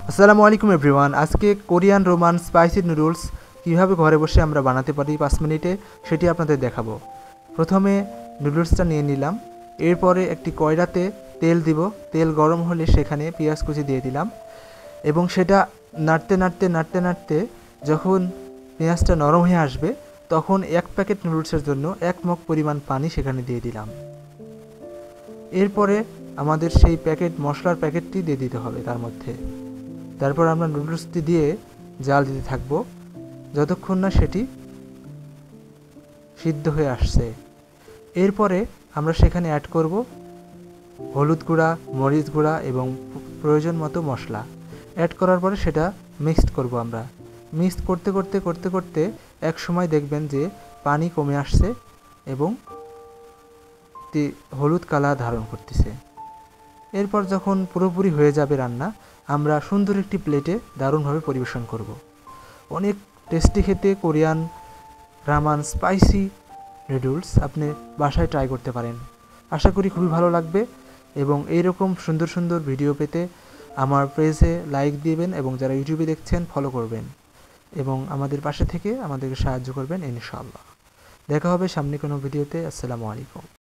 আসসালামু আলাইকুম এভরিওয়ান। আজকে কোরিয়ান রোমান স্পাইসি নুডলস কীভাবে ঘরে বসে আমরা বানাতে পারি 5 মিনিটে সেটি আপনাদের দেখাবো। প্রথমে নুডলসটা নিয়ে নিলাম, এরপরে একটি কড়াইতে তেল দিব। তেল গরম হলে সেখানে পেঁয়াজ কুচি দিয়ে দিলাম এবং সেটা নাড়তে নাড়তে নাড়তে নাড়তে যখন পেঁয়াজটা নরম হয়ে আসবে তখন 1 প্যাকেট নুডলসের জন্য 1 মগ পরিমাণ পানি সেখানে দিয়ে দিলাম। এরপরে আমাদের সেই মশলার প্যাকেটটি দিয়ে দিতে হবে তার মধ্যে। তারপর আমরা নুডলসটি দিয়ে জাল দিতে থাকব যতক্ষণ না সেটি সিদ্ধ হয়ে আসছে। এরপরে আমরা সেখানে অ্যাড করব হলুদ গুঁড়া, মরিচ গুঁড়া এবং প্রয়োজন মতো মশলা। অ্যাড করার পরে সেটা মিক্সড করব। আমরা মিক্সড করতে করতে করতে করতে এক সময় দেখবেন যে পানি কমে আসছে এবং হলুদ কালার ধারণ করতেছে। এরপর যখন পুরোপুরি হয়ে যাবে রান্না, আমরা সুন্দর একটি প্লেটে দারুণভাবে পরিবেশন করব। অনেক টেস্টি খেতে কোরিয়ান রামান স্পাইসি নুডলস আপনি বাসায় ট্রাই করতে পারেন। আশা করি খুবই ভালো লাগবে এবং এইরকম সুন্দর সুন্দর ভিডিও পেতে আমার পেজে লাইক দিবেন এবং যারা ইউটিউবে দেখছেন ফলো করবেন এবং আমাদের পাশে থেকে আমাদেরকে সাহায্য করবেন ইনশাআল্লাহ। দেখা হবে সামনে কোনো ভিডিওতে। আসসালামু আলাইকুম।